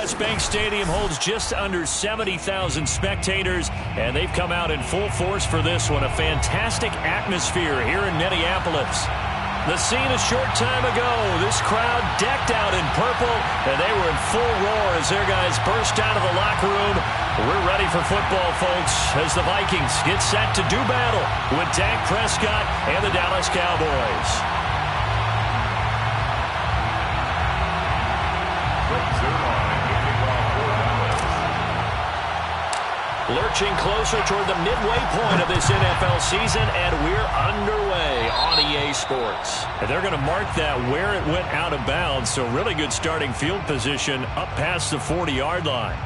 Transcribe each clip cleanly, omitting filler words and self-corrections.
U.S. Bank Stadium holds just under 70,000 spectators, and they've come out in full force for this one. A fantastic atmosphere here in Minneapolis. The scene a short time ago, this crowd decked out in purple, and they were in full roar as their guys burst out of the locker room. We're ready for football, folks, as the Vikings get set to do battle with Dak Prescott and the Dallas Cowboys. Lurching closer toward the midway point of this NFL season, and we're underway on EA Sports. And they're going to mark that where it went out of bounds, so really good starting field position up past the 40-yard line.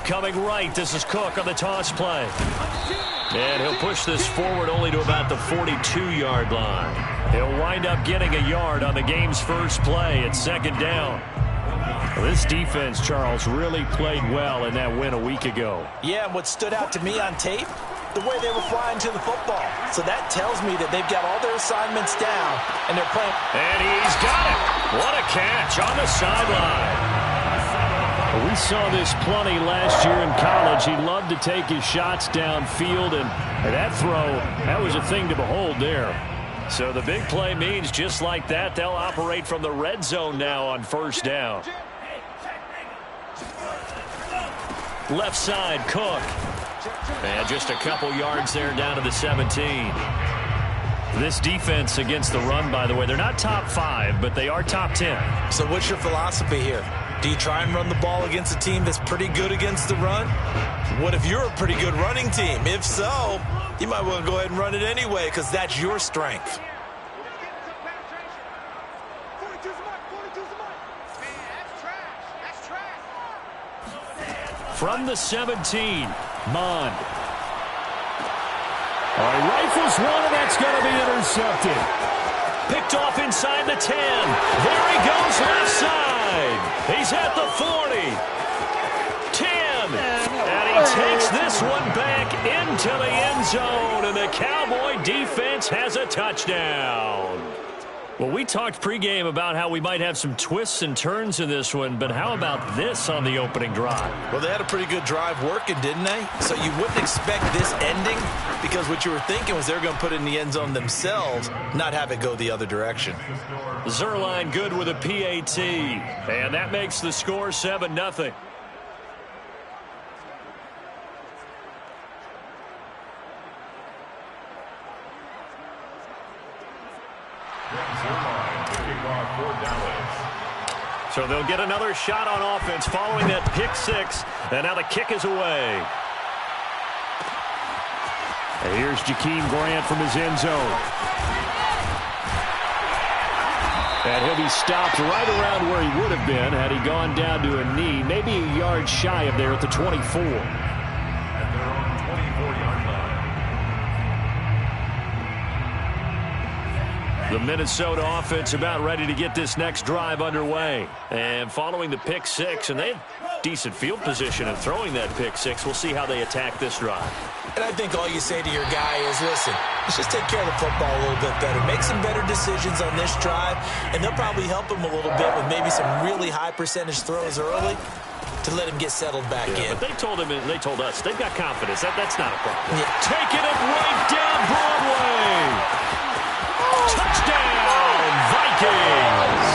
Coming right, this is Cook on the toss play. And he'll push this forward only to about the 42-yard line. He'll wind up getting a yard on the game's first play at second down. Well, this defense, Charles, really played well in that win a week ago. Yeah, and what stood out to me on tape, the way they were flying to the football. So that tells me that they've got all their assignments down, and they're playing. And he's got it. What a catch on the sideline. We saw this plenty last year in college. He loved to take his shots downfield, and that throw, that was a thing to behold there. So the big play means just like that, they'll operate from the red zone now on first down. Left side, Cook. And just a couple yards there down to the 17. This defense against the run, by the way, they're not top 5, but they are top 10. So what's your philosophy here? Do you try and run the ball against a team that's pretty good against the run? What if you're a pretty good running team? If so, you might want to go ahead and run it anyway because that's your strength. From the 17, Mond. All right, rifles one, and that's going to be intercepted. Picked off inside the 10. There he goes left side. He's at the 40. 10. And he takes this one back into the end zone, and the Cowboy defense has a touchdown. Well, we talked pregame about how we might have some twists and turns in this one, but how about this on the opening drive? Well, they had a pretty good drive working, didn't they? So you wouldn't expect this ending because what you were thinking was they were going to put it in the end zone themselves, not have it go the other direction. Zerline good with a PAT, and that makes the score 7-0. So they'll get another shot on offense following that pick 6, and now the kick is away. And here's Jakeem Grant from his end zone. And he'll be stopped right around where he would have been had he gone down to a knee, maybe a yard shy of there at the 24. The Minnesota offense about ready to get this next drive underway. And following the pick 6, and they have decent field position in throwing that pick 6. We'll see how they attack this drive. And I think all you say to your guy is, listen, let's just take care of the football a little bit better. Make some better decisions on this drive, and they'll probably help him a little bit with maybe some really high percentage throws early to let him get settled back in. But they told him, and they told us, they've got confidence. That's not a problem. Yeah. Taking it right down Broadway. Touchdown, Vikings!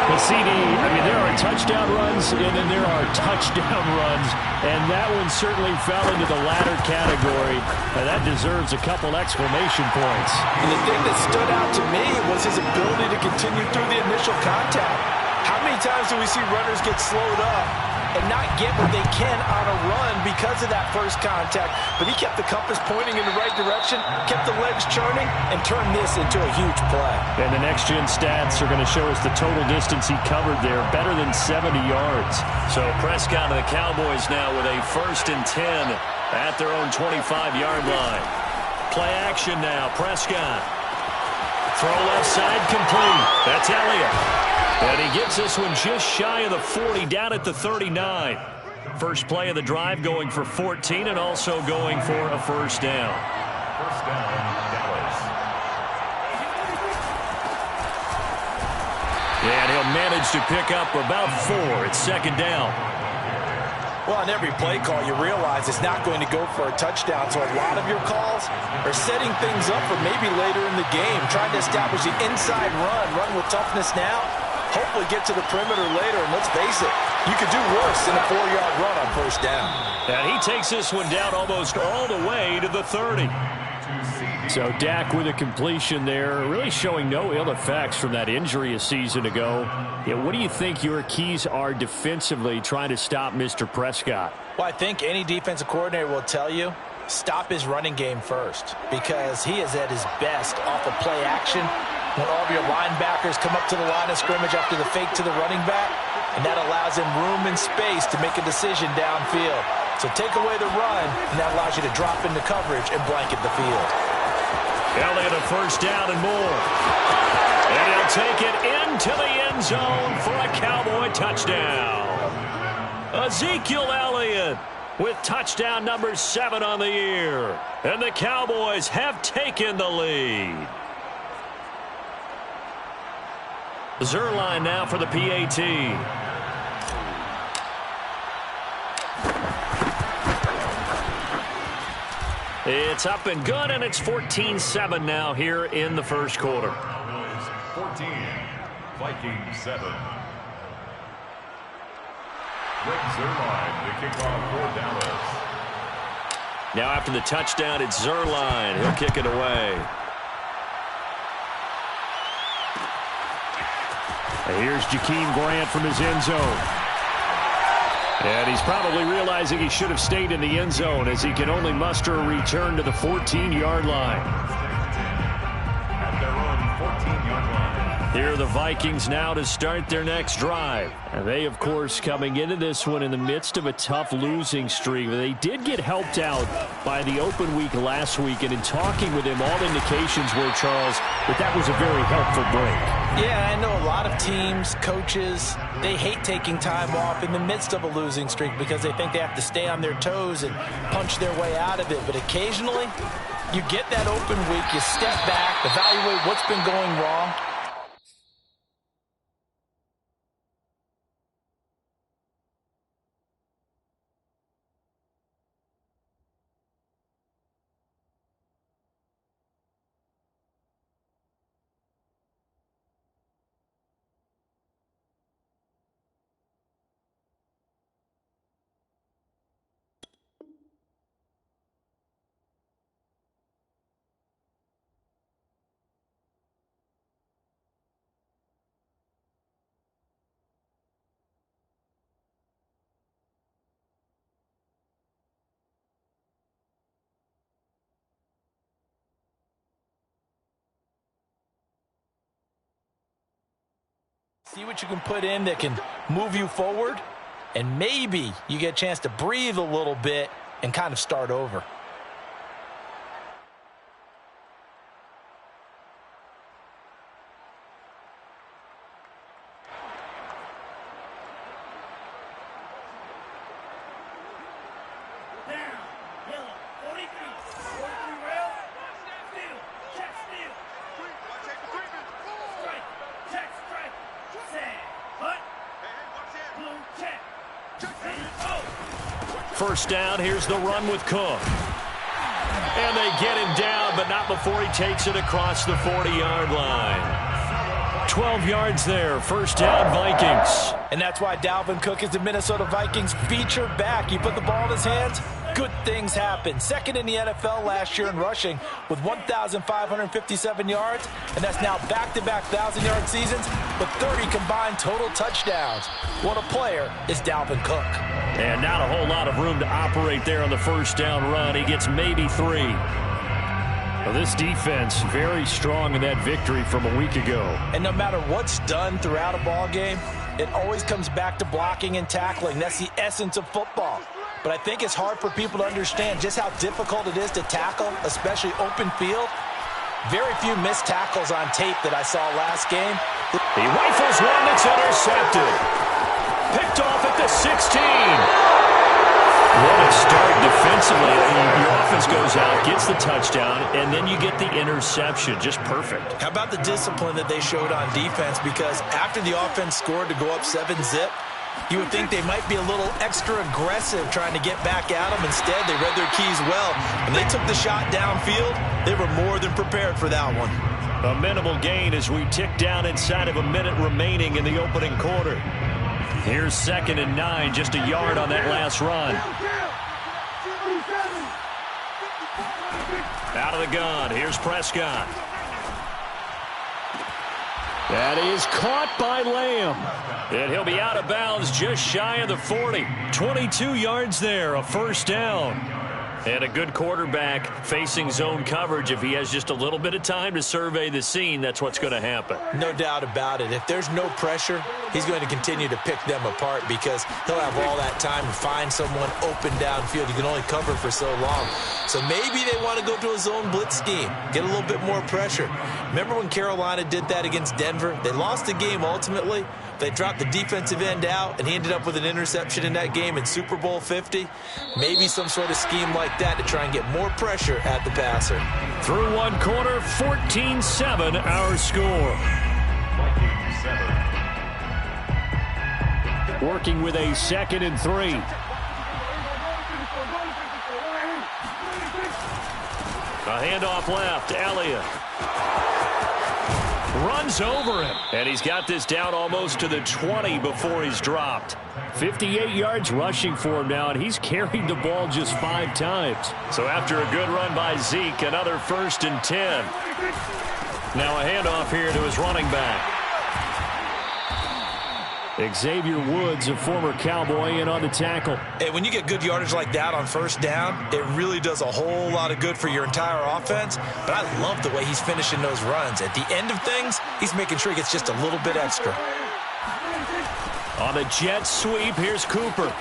Well, CD, I mean, there are touchdown runs, and then there are touchdown runs, and that one certainly fell into the latter category, and that deserves a couple exclamation points. And the thing that stood out to me was his ability to continue through the initial contact. How many times do we see runners get slowed up and not get what they can on a run because of that first contact? But he kept the compass pointing in the right direction, kept the legs churning, and turned this into a huge play. And the next-gen stats are going to show us the total distance he covered there, better than 70 yards. So Prescott and the Cowboys now with a 1st and 10 at their own 25-yard line. Play action now, Prescott. Throw left side complete. That's Elliott. And he gets this one just shy of the 40, down at the 39. First play of the drive going for 14 and also going for a first down. First down, Dallas. And he'll manage to pick up about 4. It's second down. Well, on every play call, you realize it's not going to go for a touchdown. So a lot of your calls are setting things up for maybe later in the game, trying to establish the inside run with toughness now, hopefully get to the perimeter later. And let's face it, you could do worse than a 4-yard run on first down. And he takes this one down almost all the way to the 30. So Dak with a completion there, really showing no ill effects from that injury a season ago. Yeah, what do you think your keys are defensively trying to stop Mr. Prescott? Well, I think any defensive coordinator will tell you, stop his running game first, because he is at his best off of play action when all of your linebackers come up to the line of scrimmage after the fake to the running back, and that allows him room and space to make a decision downfield. So take away the run, and that allows you to drop into coverage and blanket the field. Elliott a first down and more. And he'll take it into the end zone for a Cowboy touchdown. Ezekiel Elliott with touchdown number 7 on the year. And the Cowboys have taken the lead. Zerline now for the PAT. It's up and good, and it's 14-7 now here in the first quarter. 14, Vikings 7. Rick Zerline, the kickoff for Dallas. Now after the touchdown, it's Zerline. He'll kick it away. And here's Jakeem Grant from his end zone. And he's probably realizing he should have stayed in the end zone as he can only muster a return to the 14-yard line. At their own 14-yard line. Here are the Vikings now to start their next drive. And they, of course, coming into this one in the midst of a tough losing streak. They did get helped out by the open week last week. And in talking with him, all indications were, Charles, that was a very helpful break. Yeah, I know a lot of teams, coaches, they hate taking time off in the midst of a losing streak because they think they have to stay on their toes and punch their way out of it. But occasionally, you get that open week, you step back, evaluate what's been going wrong. See what you can put in that can move you forward, and maybe you get a chance to breathe a little bit and kind of start over. First down, here's the run with Cook. And they get him down, but not before he takes it across the 40-yard line. 12 yards there, first down, Vikings. And that's why Dalvin Cook is the Minnesota Vikings featured back. You put the ball in his hands, good things happen. Second in the NFL last year in rushing with 1,557 yards, and that's now back-to-back 1,000-yard seasons with 30 combined total touchdowns. What a player is Dalvin Cook. And not a whole lot of room to operate there on the first down run. He gets maybe 3. Well, this defense very strong in that victory from a week ago. And no matter what's done throughout a ball game, it always comes back to blocking and tackling. That's the essence of football. But I think it's hard for people to understand just how difficult it is to tackle, especially open field. Very few missed tackles on tape that I saw last game. He rifles one that's intercepted. Picked off at the 16. defensively, your offense goes out, gets the touchdown, and then you get the interception. Just perfect. How about the discipline that they showed on defense? Because after the offense scored to go up 7-zip, you would think they might be a little extra aggressive trying to get back at them. Instead, they read their keys well. When they took the shot downfield, they were more than prepared for that one. A minimal gain as we tick down inside of a minute remaining in the opening quarter. Here's 2nd and 9, just a yard on that last run. Out of the gun, here's Prescott. That is caught by Lamb. And he'll be out of bounds just shy of the 40. 22 yards there, a first down. And a good quarterback facing zone coverage. If he has just a little bit of time to survey the scene, that's what's going to happen. No doubt about it. If there's no pressure, he's going to continue to pick them apart because he'll have all that time to find someone open downfield. You can only cover for so long. So maybe they want to go to a zone blitz scheme, get a little bit more pressure. Remember when Carolina did that against Denver? They lost the game ultimately. They dropped the defensive end out, and he ended up with an interception in that game in Super Bowl 50. Maybe some sort of scheme like that to try and get more pressure at the passer. Through one quarter, 14-7 our score. Working with a 2nd and 3. A handoff left, Elliott. Runs over him. And he's got this down almost to the 20 before he's dropped. 58 yards rushing for him now, and he's carried the ball just 5 times. So after a good run by Zeke, another 1st and 10. Now a handoff here to his running back. Xavier Woods, a former Cowboy, in on the tackle. And when you get good yardage like that on first down, it really does a whole lot of good for your entire offense. But I love the way he's finishing those runs. At the end of things, he's making sure he gets just a little bit extra. On the jet sweep, here's Cooper.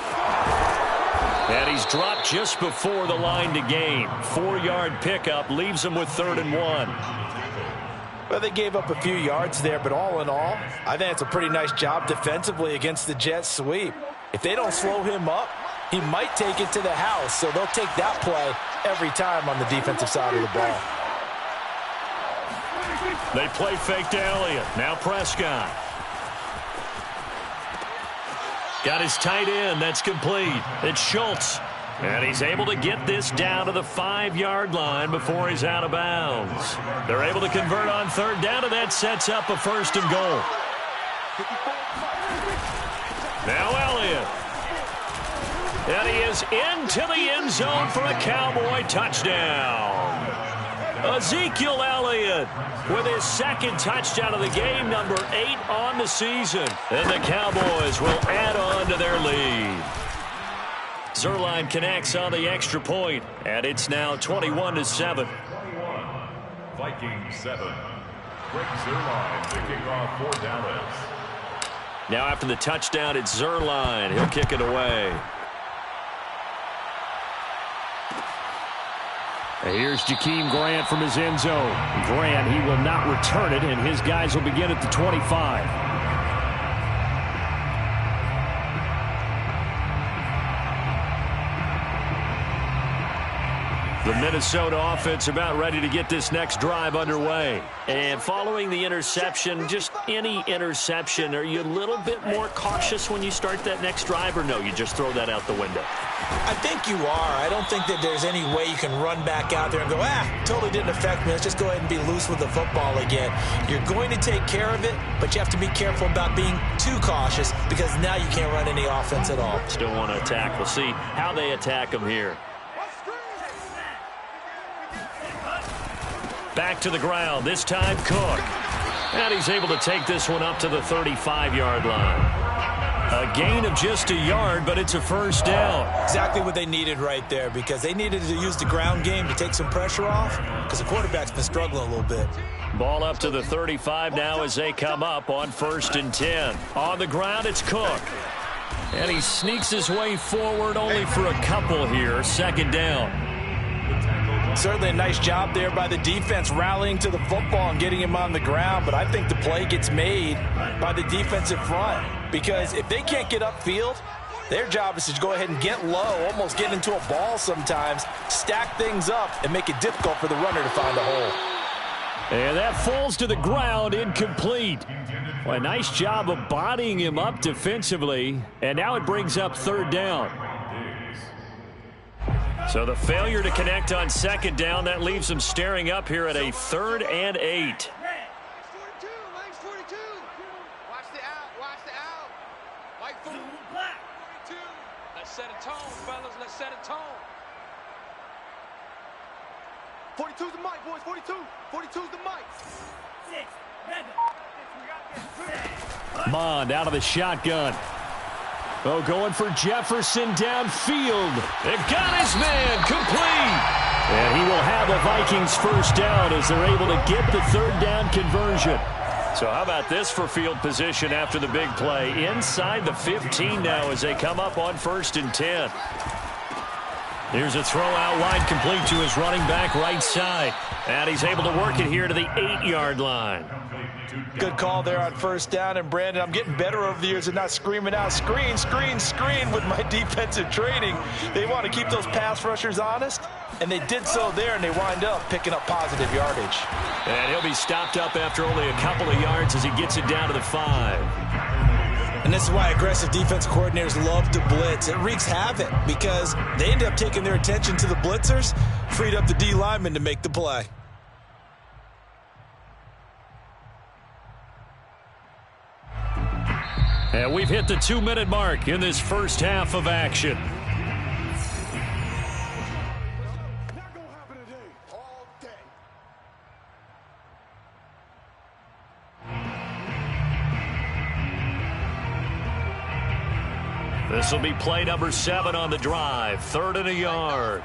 And he's dropped just before the line to gain. 4-yard pickup leaves him with 3rd and 1. Well, they gave up a few yards there, but all in all, I think it's a pretty nice job defensively against the jet sweep. If they don't slow him up, he might take it to the house, so they'll take that play every time on the defensive side of the ball. They play fake to Elliott. Now Prescott. Got his tight end. That's complete. It's Schultz. And he's able to get this down to the 5-yard line before he's out of bounds. They're able to convert on 3rd down, and that sets up a 1st and goal. Now Elliott. And he is into the end zone for a Cowboy touchdown. Ezekiel Elliott with his 2nd touchdown of the game, number 8 on the season. And the Cowboys will add on to their lead. Zerline connects on the extra point, and it's now 21-7. Vikings 7. Greg Zerline to kick off for Dallas. Now after the touchdown, it's Zerline. He'll kick it away. Here's Jakeem Grant from his end zone. Grant, he will not return it, and his guys will begin at the 25. The Minnesota offense about ready to get this next drive underway. And following the interception, just any interception, are you a little bit more cautious when you start that next drive, or no, you just throw that out the window? I think you are. I don't think that there's any way you can run back out there and go, totally didn't affect me. Let's just go ahead and be loose with the football again. You're going to take care of it, but you have to be careful about being too cautious because now you can't run any offense at all. Still want to attack. We'll see how they attack them here. Back to the ground, this time Cook. And he's able to take this one up to the 35-yard line. A gain of just a yard, but it's a first down. Exactly what they needed right there because they needed to use the ground game to take some pressure off because the quarterback's been struggling a little bit. Ball up to the 35 now as they come up on 1st and 10. On the ground, it's Cook. And he sneaks his way forward only for a couple here. 2nd down. Certainly a nice job there by the defense rallying to the football and getting him on the ground, but I think the play gets made by the defensive front because if they can't get upfield, Their job is to go ahead and get low, almost get into a ball sometimes, stack things up, and make it difficult for the runner to find a hole. And that falls to the ground, incomplete. Well, a nice job of bodying him up defensively, and now it brings up third down. So the failure to connect on second down, that leaves them staring up here at a 3rd and 8. Set a tone, fellas. Let's set a tone. 42's the mic, boys. 42. 42's the mic. Mond out of the shotgun. Oh, going for Jefferson downfield. It got his man complete. And he will have the Vikings first down as they're able to get the third down conversion. So how about this for field position after the big play? Inside the 15 now as they come up on 1st and 10. Here's a throw out wide, complete to his running back right side. And he's able to work it here to the 8-yard line. Good call there on first down. And, Brandon, I'm getting better over the years and not screaming out, screen, screen, screen with my defensive training. They want to keep those pass rushers honest, and they did so there, and they wind up picking up positive yardage. And he'll be stopped up after only a couple of yards as he gets it down to the 5. And this is why aggressive defense coordinators love to blitz. It wreaks havoc because they end up taking their attention to the blitzers, freed up the D lineman to make the play. And we've hit the 2-minute mark in this first half of action. Not gonna happen today. All day. This will be play number 7 on the drive. 3rd and a yard.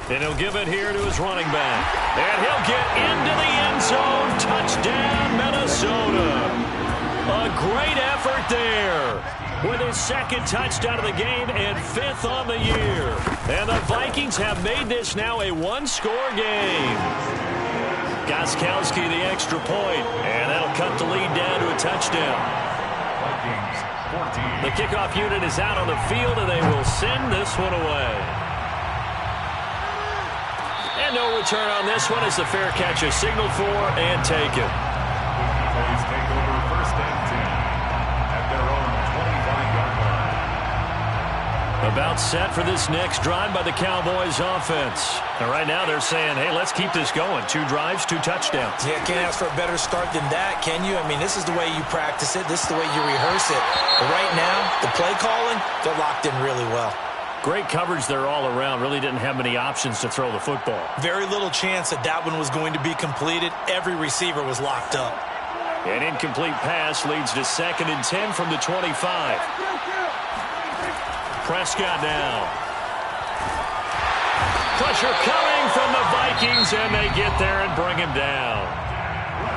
And he'll give it here to his running back. And he'll get into the end zone. Touchdown, Minnesota. A great effort there with his 2nd touchdown of the game and 5th on the year. And the Vikings have made this now a 1-score game. Gostkowski the extra point, and that'll cut the lead down to a touchdown. Vikings 14. The kickoff unit is out on the field, and they will send this one away. And no return on this one as the fair catch is signaled for and taken. Please take over 1st and 10 at their own 25-yard line. About set for this next drive by the Cowboys offense. And right now they're saying, hey, let's keep this going. 2 drives, 2 touchdowns. Yeah, can't ask for a better start than that, can you? I mean, this is the way you practice it. This is the way you rehearse it. But right now, the play calling, they're locked in really well. Great coverage there all around. Really didn't have many options to throw the football. Very little chance that that one was going to be completed. Every receiver was locked up. An incomplete pass leads to 2nd and 10 from the 25. Prescott now. Pressure coming from the Vikings, and they get there and bring him down.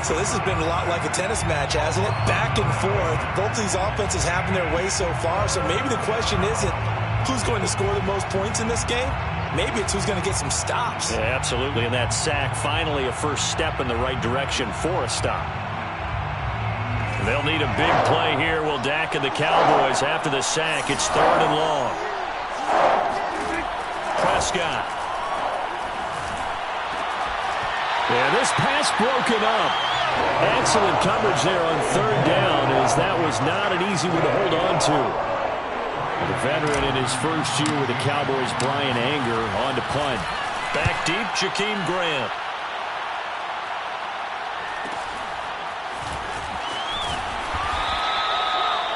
So this has been a lot like a tennis match, hasn't it? Back and forth. Both these offenses having their way so far. So maybe the question isn't who's going to score the most points in this game. Maybe it's who's going to get some stops. Yeah, absolutely. And that sack, finally a first step in the right direction for a stop. They'll need a big play here. Will Dak and the Cowboys after the sack. It's 3rd and long. Prescott. Yeah, this pass broken up. Excellent coverage there on 3rd down, as that was not an easy one to hold on to. The veteran in his first year with the Cowboys, Brian Anger, on to punt. Back deep, Jakeem Grant.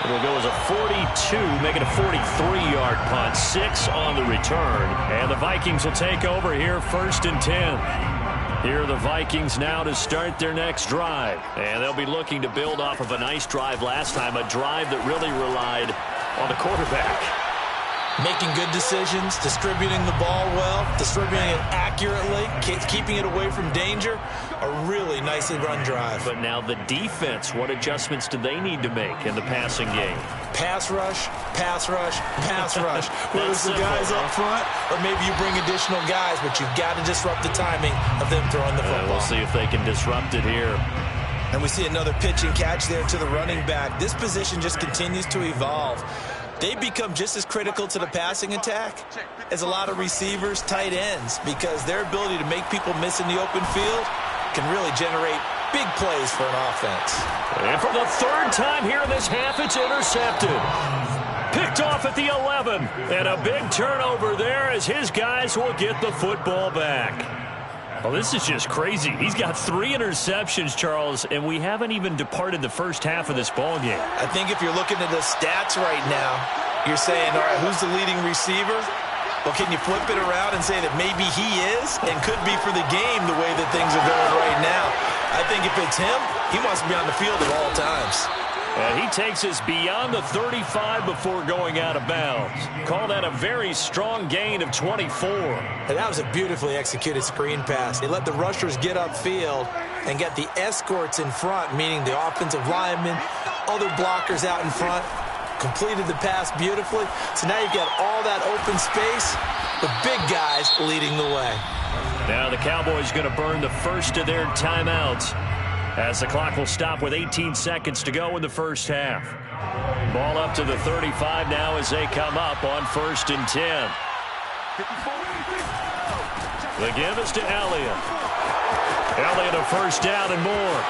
It'll go as a 42, make it a 43-yard punt. 6 on the return. And the Vikings will take over here 1st and 10. Here are the Vikings now to start their next drive. And they'll be looking to build off of a nice drive last time, a drive that really relied on the quarterback. Making good decisions, distributing the ball well, distributing it accurately, keeping it away from danger. A really nicely run drive. But now the defense, what adjustments do they need to make in the passing game? Pass rush, pass rush, pass rush. Whether it's the guys up front or maybe you bring additional guys, but you've got to disrupt the timing of them throwing the football. We'll see if they can disrupt it here. And we see another pitch and catch there to the running back. This position just continues to evolve. They become just as critical to the passing attack as a lot of receivers, tight ends, because their ability to make people miss in the open field can really generate big plays for an offense. And for the third time here in this half, it's intercepted. Picked off at the 11. And a big turnover there as his guys will get the football back. Well, this is just crazy. He's got 3 interceptions, Charles, and we haven't even departed the first half of this ball game. I think if you're looking at the stats right now, you're saying, all right, who's the leading receiver? Well, can you flip it around and say that maybe he is and could be for the game the way that things are going right now? I think if it's him, he wants to be on the field at all times. And he takes us beyond the 35 before going out of bounds. Call that a very strong gain of 24. And that was a beautifully executed screen pass. He let the rushers get upfield and get the escorts in front, meaning the offensive linemen, other blockers out in front, completed the pass beautifully. So now you've got all that open space, the big guys leading the way. Now the Cowboys going to burn the first of their timeouts, as the clock will stop with 18 seconds to go in the first half. Ball up to the 35 now as they come up on 1st and 10. The give is to Elliott. Elliott a first down and more.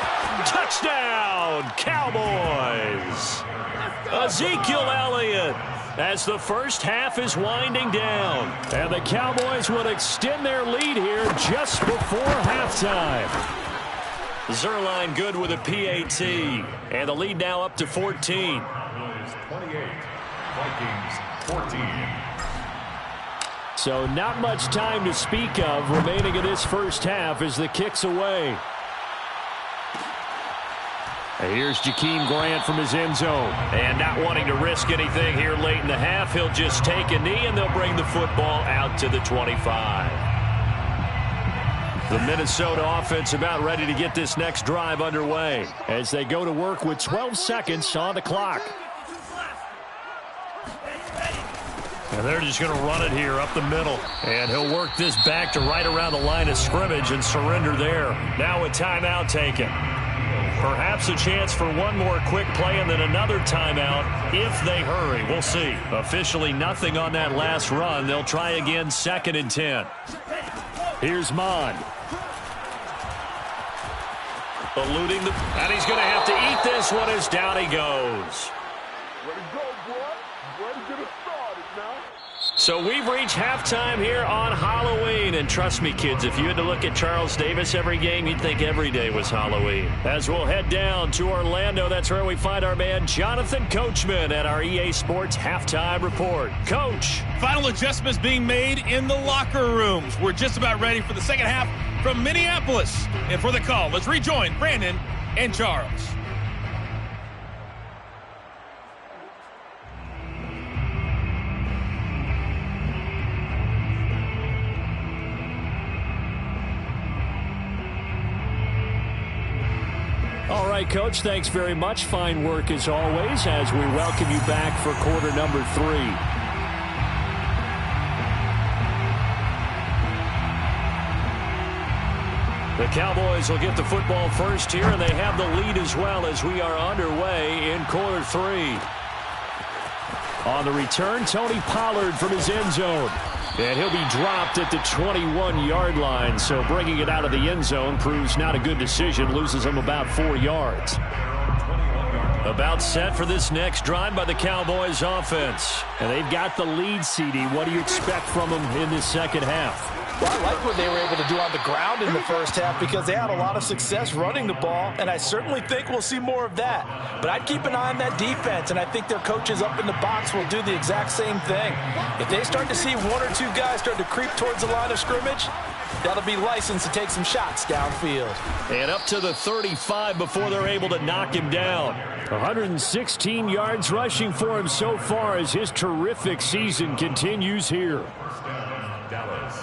Touchdown, Cowboys! Ezekiel Elliott, as the first half is winding down. And the Cowboys will extend their lead here just before halftime. Zerline good with a PAT. And the lead now up to 14. 28, Vikings 14. So not much time to speak of remaining in this first half as the kick's away. And here's Jakeem Grant from his end zone. And not wanting to risk anything here late in the half, he'll just take a knee and they'll bring the football out to the 25. The Minnesota offense about ready to get this next drive underway as they go to work with 12 seconds on the clock. And they're just going to run it here up the middle. And he'll work this back to right around the line of scrimmage and surrender there. Now a timeout taken. Perhaps a chance for one more quick play and then another timeout if they hurry. We'll see. Officially nothing on that last run. They'll try again 2nd and 10. Here's Mond. Eluding the... And he's going to have to eat this one as down he goes. Ready to go, boy. Ready to get it started now. So we've reached halftime here on Halloween. And trust me, kids, if you had to look at Charles Davis every game, you'd think every day was Halloween. As we'll head down to Orlando, that's where we find our man Jonathan Coachman at our EA Sports Halftime Report. Coach. Final adjustments being made in the locker rooms. We're just about ready for the second half from Minneapolis. And for the call, let's rejoin Brandon and Charles. All right, Coach, thanks very much. Fine work as always as we welcome you back for quarter number 3. The Cowboys will get the football first here, and they have the lead as well as we are underway in quarter 3. On the return, Tony Pollard from his end zone. And he'll be dropped at the 21-yard line, so bringing it out of the end zone proves not a good decision, loses him about 4 yards. About set for this next drive by the Cowboys offense. And they've got the lead, CD. What do you expect from them in this second half? Well, I like what they were able to do on the ground in the first half because they had a lot of success running the ball, and I certainly think we'll see more of that. But I'd keep an eye on that defense, and I think their coaches up in the box will do the exact same thing. If they start to see 1 or 2 guys start to creep towards the line of scrimmage, that'll be licensed to take some shots downfield. And up to the 35 before they're able to knock him down. 116 yards rushing for him so far as his terrific season continues here. Dallas.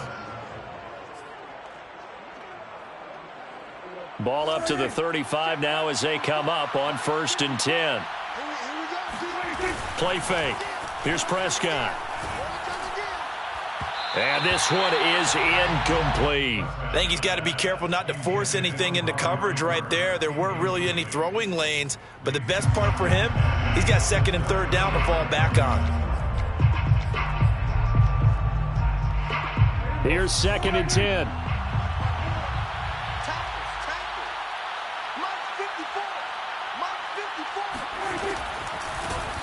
Ball up to the 35 now as they come up on 1st and 10. Play fake. Here's Prescott. And this one is incomplete. I think he's got to be careful not to force anything into coverage right there. There weren't really any throwing lanes, but the best part for him, he's got second and third down to fall back on. Here's 2nd and 10.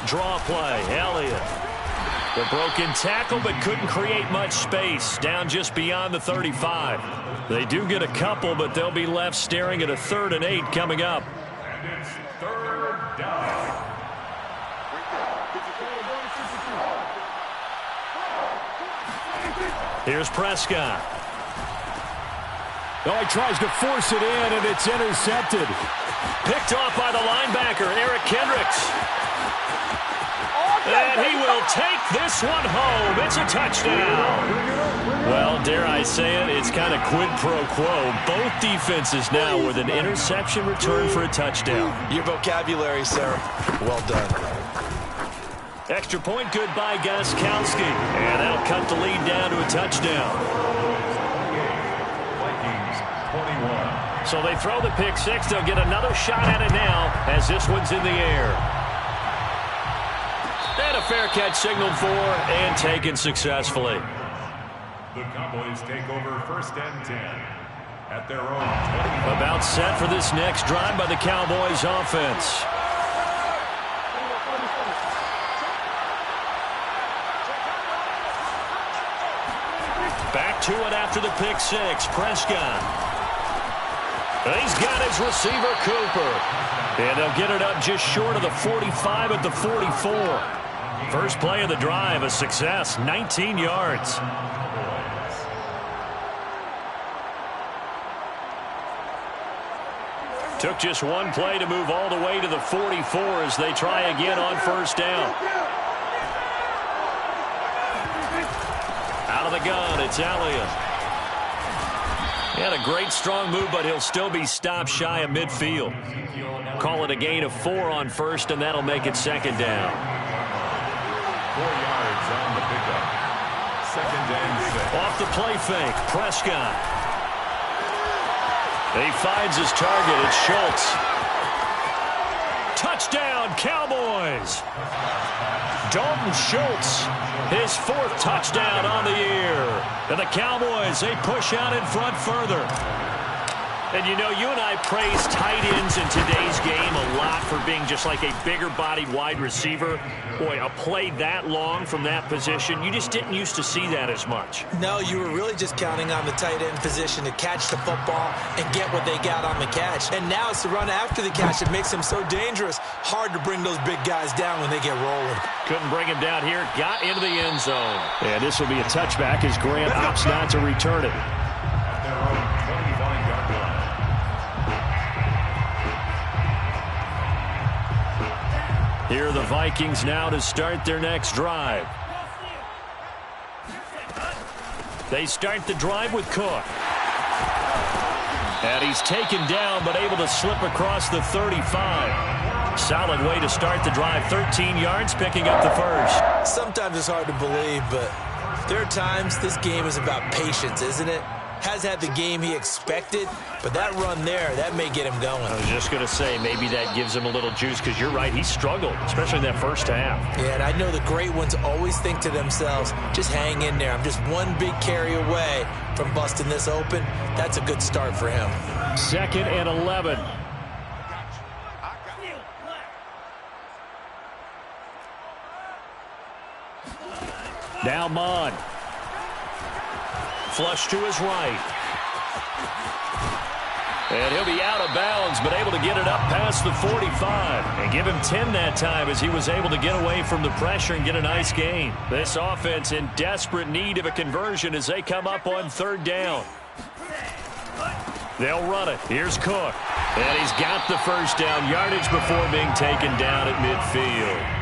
Draw play, Elliott. The broken tackle, but couldn't create much space. Down just beyond the 35. They do get a couple, but they'll be left staring at a 3rd and 8 coming up. And it's 3rd down. Here's Prescott. Oh, he tries to force it in, and it's intercepted. Picked off by the linebacker, Eric Kendricks. And he will take this one home. It's a touchdown. Well, dare I say it, it's kind of quid pro quo. Both defenses now with an interception return for a touchdown. Your vocabulary, sir. Well done. Extra point good by Gostkowski. And that'll cut the lead down to a touchdown. Vikings 21. So they throw the pick six. They'll get another shot at it now as this one's in the air. And a fair catch signaled for and taken successfully. The Cowboys take over 1st and 10 at their own 20. About set for this next drive by the Cowboys offense. Back to it after the pick six. Prescott. He's got his receiver, Cooper. And they'll get it up just short of the 45 at the 44. First play of the drive, a success, 19 yards. Took just one play to move all the way to the 44 as they try again on 1st down. Out of the gun, it's Elliott. He had a great strong move, but he'll still be stopped shy of midfield. Call it a gain of 4 on 1st, and that'll make it 2nd down. 4 yards on the pickup. 2nd and 6. Off the play fake, Prescott. He finds his target. It's Schultz. Touchdown, Cowboys. Dalton Schultz, his 4th touchdown on the year. And the Cowboys, they push out in front further. And, you know, you and I praise tight ends in today's game a lot for being just like a bigger-bodied wide receiver. Boy, a play that long from that position, you just didn't used to see that as much. No, you were really just counting on the tight end position to catch the football and get what they got on the catch. And now it's the run after the catch that makes them so dangerous. Hard to bring those big guys down when they get rolling. Couldn't bring him down here. Got into the end zone. And this will be a touchback as Grant opts not to return it. At their own 25-yard line. Here are the Vikings now to start their next drive. They start the drive with Cook. And he's taken down but able to slip across the 35. Solid way to start the drive. 13 yards, picking up the first. Sometimes it's hard to believe, but there are times this game is about patience, isn't it? Has had the game he expected, but that run there, that may get him going. I was just going to say, maybe that gives him a little juice because you're right, he struggled, especially in that first half. Yeah, and I know the great ones always think to themselves, just hang in there. I'm just one big carry away from busting this open. That's a good start for him. 2nd and 11. Now Mond. Flush to his right. And he'll be out of bounds, but able to get it up past the 45. And give him 10 that time as he was able to get away from the pressure and get a nice gain. This offense in desperate need of a conversion as they come up on 3rd down. They'll run it. Here's Cook. And he's got the first down yardage before being taken down at midfield.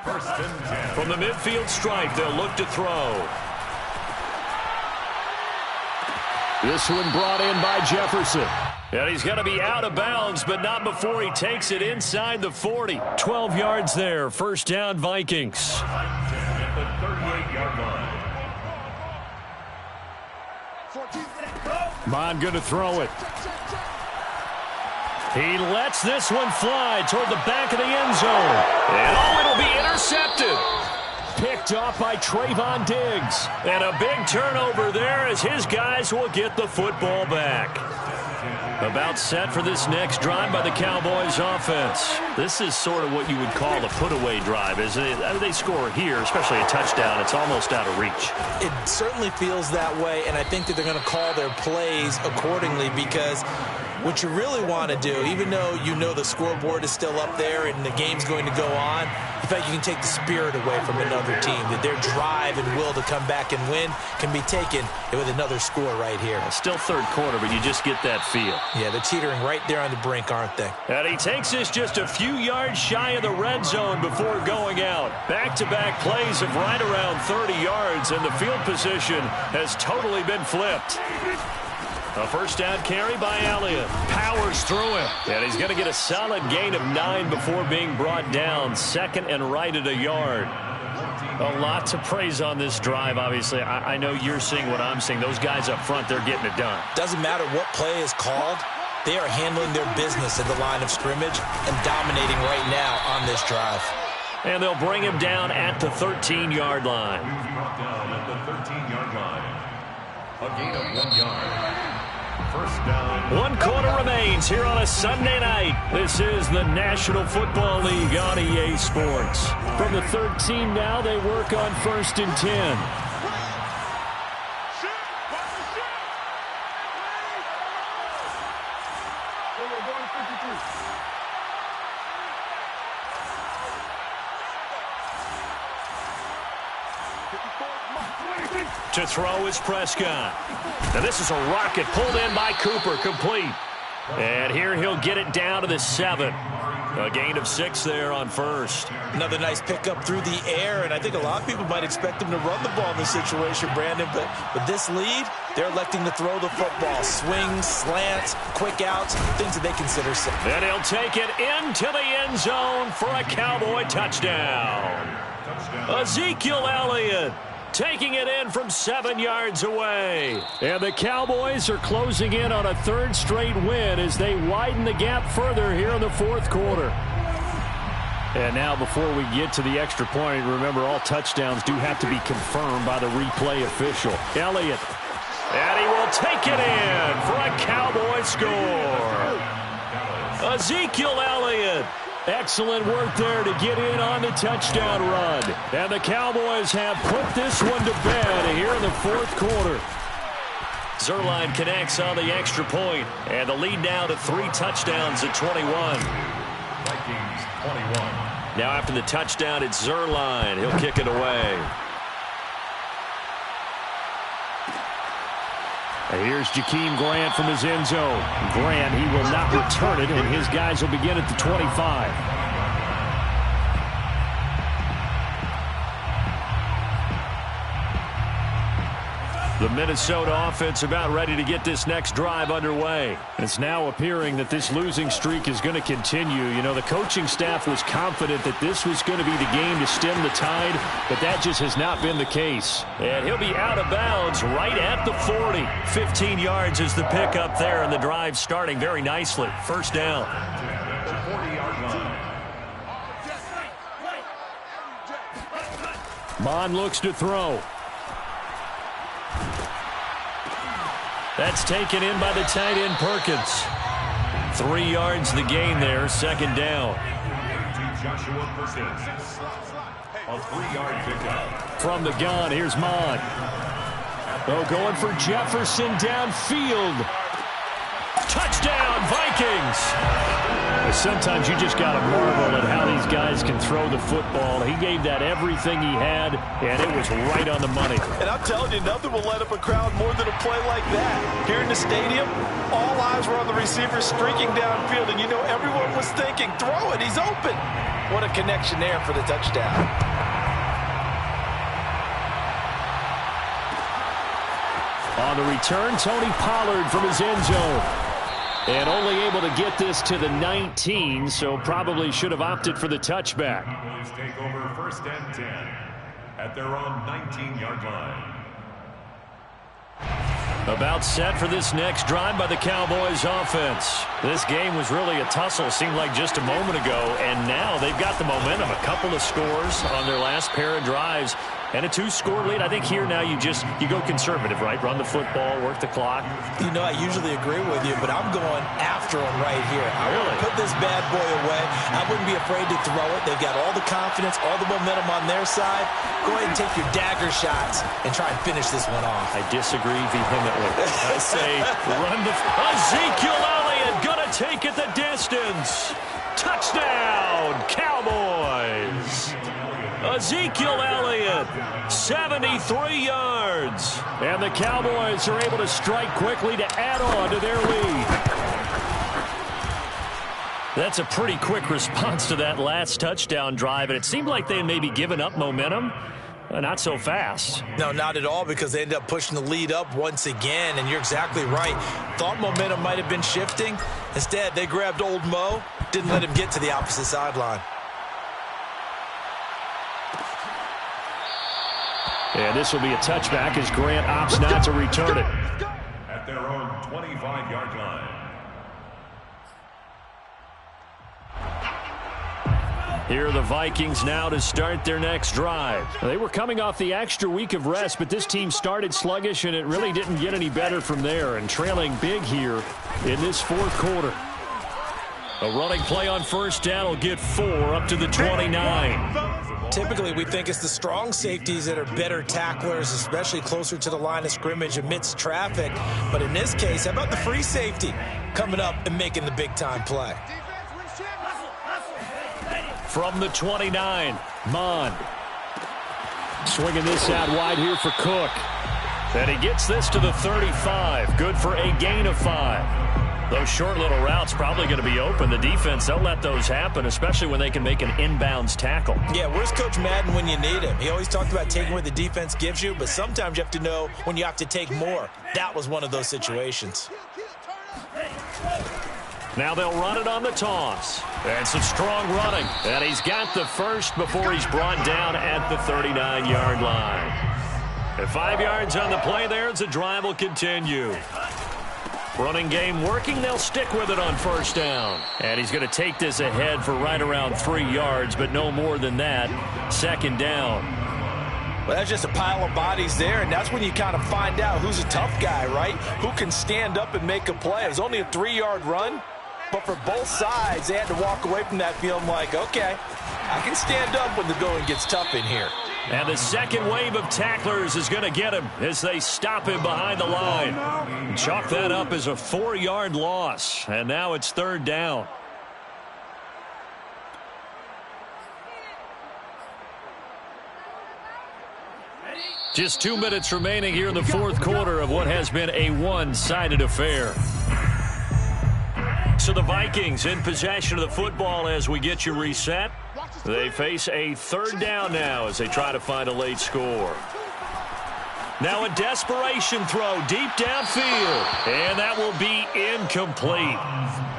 1st and 10. From the midfield stripe, they'll look to throw. This one brought in by Jefferson. And he's going to be out of bounds, but not before he takes it inside the 40. 12 yards there. First down, Vikings. At the 38-yard line. Mon going to throw it. He lets this one fly toward the back of the end zone. And it'll be intercepted. Picked off by Trayvon Diggs. And a big turnover there as his guys will get the football back. About set for this next drive by the Cowboys offense. This is sort of what you would call a put-away drive, isn't it? I mean, they score here, especially a touchdown. It's almost out of reach. It certainly feels that way, and I think that they're going to call their plays accordingly because what you really want to do, even though you know the scoreboard is still up there and the game's going to go on, in fact, you can take the spirit away from another team, that their drive and will to come back and win can be taken with another score right here. Still third quarter, but you just get that feel. Yeah, they're teetering right there on the brink, aren't they? And he takes this just a few yards shy of the red zone before going out. Back-to-back plays of right around 30 yards, and the field position has totally been flipped. A first down carry by Elliott. Powers through him. And he's going to get a solid gain of 9 before being brought down. Second and right at a yard. A lot to praise on this drive, obviously. I know you're seeing what I'm seeing. Those guys up front, they're getting it done. Doesn't matter what play is called. They are handling their business at the line of scrimmage and dominating right now on this drive. And they'll bring him down at the 13-yard line. Down at the 13-yard line. A gain of 1 yard. First down. 1 quarter remains here on a Sunday night. This is the National Football League on EA Sports. From the 13 now, they work on 1st and 10. To throw is Prescott. Now this is a rocket pulled in by Cooper, complete. And here he'll get it down to the 7. A gain of 6 there on first. Another nice pickup through the air, and I think a lot of people might expect him to run the ball in this situation, Brandon, but with this lead, they're electing to throw the football. Swings, slants, quick outs, things that they consider safe. And he'll take it into the end zone for a Cowboy touchdown. Ezekiel Elliott taking it in from 7 yards away. And the Cowboys are closing in on a 3rd straight win as they widen the gap further here in the 4th quarter. And now before we get to the extra point, remember all touchdowns do have to be confirmed by the replay official. Elliott. And he will take it in for a Cowboy score. Ezekiel Elliott. Excellent work there to get in on the touchdown run. And the Cowboys have put this one to bed here in the 4th quarter. Zuerlein connects on the extra point, and the lead now to 3 touchdowns at 21. Vikings 21. Now after the touchdown, it's Zuerlein. He'll kick it away. And here's Jakeem Grant from his end zone. Grant, he will not return it, and his guys will begin at the 25. The Minnesota offense about ready to get this next drive underway. It's now appearing that this losing streak is going to continue. You know, the coaching staff was confident that this was going to be the game to stem the tide, but that just has not been the case. And he'll be out of bounds right at the 40. 15 yards is the pickup there, and the drive starting very nicely. First down. The 40-yard line. Mon looks to throw. That's taken in by the tight end Perkins. 3 yards the gain there, second down. To Joshua Perkins. A 3-yard pickup. From the gun, here's Mon. Oh, going for Jefferson downfield. Touchdown, Vikings! Sometimes you just got to marvel at how these guys can throw the football. He gave that everything he had, and it was right on the money. And I'm telling you, nothing will light up a crowd more than a play like that. Here in the stadium, all eyes were on the receiver streaking downfield, and you know everyone was thinking, throw it, he's open. What a connection there for the touchdown. On the return, Tony Pollard from his end zone. And only able to get this to the 19, so probably should have opted for the touchback. Cowboys take over 1st and 10 at their own 19-yard line. About set for this next drive by the Cowboys offense. This game was really a tussle, seemed like just a moment ago, and now they've got the momentum. A couple of scores on their last pair of drives and a 2-score lead. I think here now you go conservative, right? Run the football, work the clock. You know, I usually agree with you, but I'm going after him right here. I want to put this bad boy away. I wouldn't be afraid to throw it. They've got all the confidence, all the momentum on their side. Go ahead and take your dagger shots and try and finish this one off. I disagree vehemently. I say run the... Ezekiel Elliott gonna take it the distance. Touchdown, Cowboys. Ezekiel Elliott, 73 yards. And the Cowboys are able to strike quickly to add on to their lead. That's a pretty quick response to that last touchdown drive, and it seemed like they had maybe given up momentum. Not so fast. No, not at all, because they ended up pushing the lead up once again, and you're exactly right. Thought momentum might have been shifting. Instead, they grabbed old Mo, didn't let him get to the opposite sideline. And this will be a touchback as Grant opts not to return it. At their own 25-yard line. Here are the Vikings now to start their next drive. They were coming off the extra week of rest, but this team started sluggish, and it really didn't get any better from there, and trailing big here in this 4th quarter. A running play on 1st down will get 4 up to the 29. Typically, we think it's the strong safeties that are better tacklers, especially closer to the line of scrimmage amidst traffic. But in this case, how about the free safety coming up and making the big-time play? From the 29, Mond. Swinging this out wide here for Cook. And he gets this to the 35. Good for a gain of 5. Those short little routes probably going to be open. The defense, they'll let those happen, especially when they can make an inbounds tackle. Yeah, where's Coach Madden when you need him? He always talked about taking what the defense gives you, but sometimes you have to know when you have to take more. That was one of those situations. Now they'll run it on the toss. And some strong running. And he's got the first before he's brought down at the 39-yard line. And 5 yards on the play there as the drive will continue. Running game working. They'll stick with it on 1st down. And he's going to take this ahead for right around 3 yards, but no more than that. 2nd down. Well, that's just a pile of bodies there, and that's when you kind of find out who's a tough guy, right? Who can stand up and make a play. It was only a 3-yard run, but for both sides, they had to walk away from that feeling like, okay, I can stand up when the going gets tough in here. And the second wave of tacklers is going to get him as they stop him behind the line. Chalk that up as a 4-yard loss, and now it's 3rd down. Just 2 minutes remaining here in the 4th quarter of what has been a one-sided affair. So the Vikings in possession of the football as we get you reset. They face a 3rd down now as they try to find a late score. Now a desperation throw deep downfield, and that will be incomplete.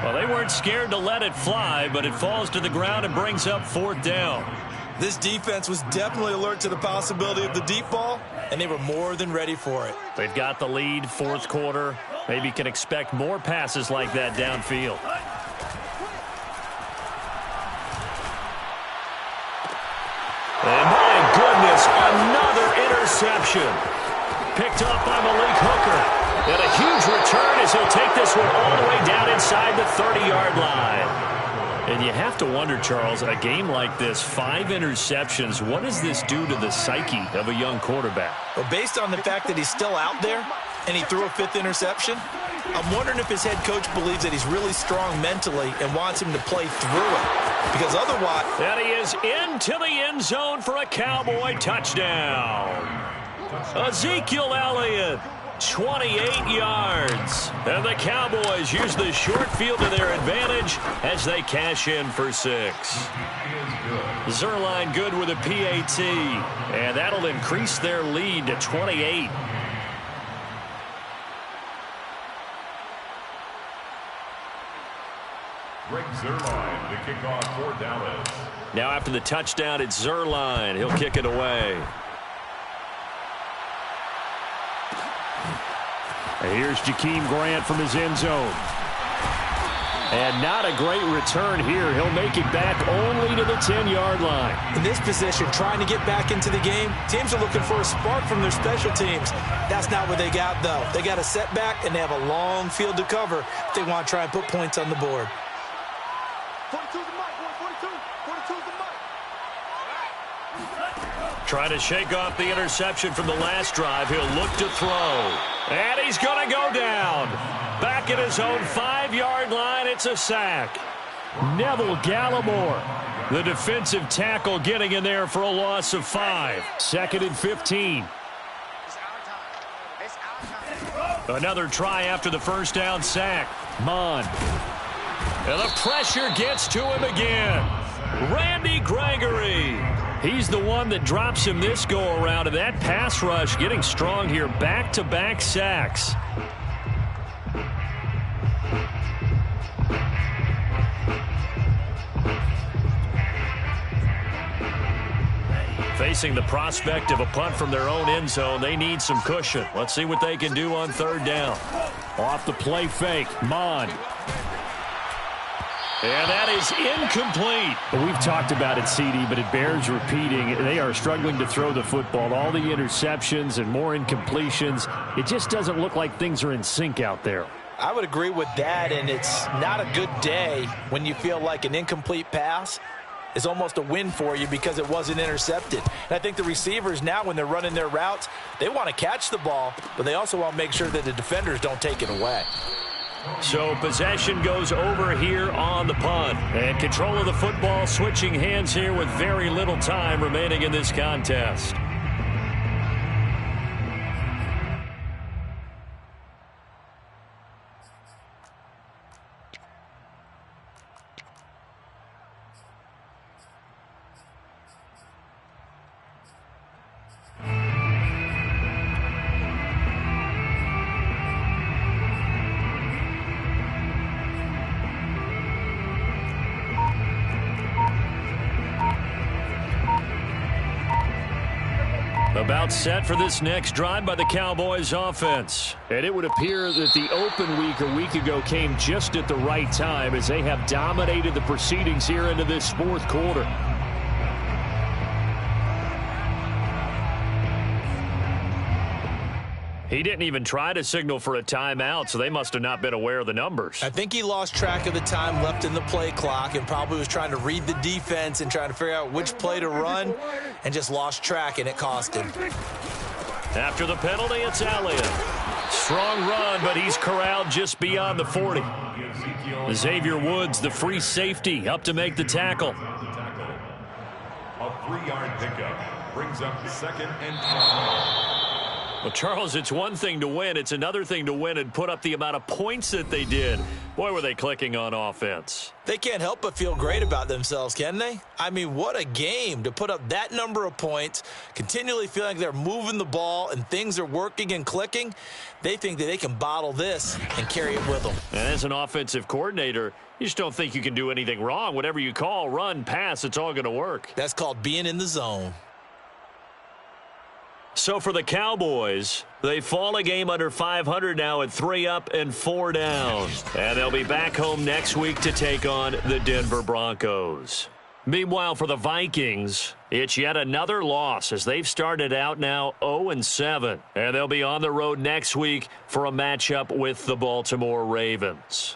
Well, they weren't scared to let it fly, but it falls to the ground and brings up 4th down. This defense was definitely alert to the possibility of the deep ball, and they were more than ready for it. They've got the lead, 4th quarter. Maybe can expect more passes like that downfield. And my goodness, another interception. Picked up by Malik Hooker. And a huge return as he'll take this one all the way down inside the 30-yard line. And you have to wonder, Charles, a game like this, 5 interceptions, what does this do to the psyche of a young quarterback? Well, based on the fact that he's still out there and he threw a 5th interception, I'm wondering if his head coach believes that he's really strong mentally and wants him to play through it. Because otherwise... And he is into the end zone for a Cowboy touchdown. Ezekiel Elliott, 28 yards. And the Cowboys use the short field to their advantage as they cash in for 6. Zerline good with a PAT. And that'll increase their lead to 28. Greg Zuerlein to kick off for Dallas. Now after the touchdown, it's Zuerlein. He'll kick it away. And here's Jakeem Grant from his end zone. And not a great return here. He'll make it back only to the 10-yard line. In this position, trying to get back into the game, teams are looking for a spark from their special teams. That's not what they got, though. They got a setback, and they have a long field to cover if they want to try and put points on the board. 42's the mic, boys. 42. 42's the mic. Trying to shake off the interception from the last drive. He'll look to throw. And he's going to go down. Back at his own 5-yard line, it's a sack. Neville Gallimore, the defensive tackle, getting in there for a loss of 5. 2nd and 15. Another try after the first down sack. Mon. And the pressure gets to him again. Randy Gregory. He's the one that drops him this go-around, and that pass rush getting strong here. Back-to-back sacks. Facing the prospect of a punt from their own end zone, they need some cushion. Let's see what they can do on 3rd down. Off the play fake, Mon. And that is incomplete. Well, we've talked about it, CD, but it bears repeating. They are struggling to throw the football. All the interceptions and more incompletions. It just doesn't look like things are in sync out there. I would agree with that, and it's not a good day when you feel like an incomplete pass is almost a win for you because it wasn't intercepted. And I think the receivers now, when they're running their routes, they want to catch the ball, but they also want to make sure that the defenders don't take it away. So possession goes over here on the punt. And control of the football switching hands here with very little time remaining in this contest. About set for this next drive by the Cowboys offense. And it would appear that the open week a week ago came just at the right time as they have dominated the proceedings here into this 4th quarter. He didn't even try to signal for a timeout, so they must have not been aware of the numbers. I think he lost track of the time left in the play clock and probably was trying to read the defense and trying to figure out which play to run and just lost track, and it cost him. After the penalty, it's Elliott. Strong run, but he's corralled just beyond the 40. Xavier Woods, the free safety, up to make the tackle. A 3-yard pickup brings up 2nd and 10. Well, Charles, it's one thing to win. It's another thing to win and put up the amount of points that they did. Boy, were they clicking on offense. They can't help but feel great about themselves, can they? I mean, what a game to put up that number of points, continually feeling like they're moving the ball and things are working and clicking. They think that they can bottle this and carry it with them. And as an offensive coordinator, you just don't think you can do anything wrong. Whatever you call, run, pass, it's all going to work. That's called being in the zone. So for the Cowboys, they fall a game under 500 now at 3 up and 4 down. And they'll be back home next week to take on the Denver Broncos. Meanwhile, for the Vikings, it's yet another loss as they've started out now 0-7. And they'll be on the road next week for a matchup with the Baltimore Ravens.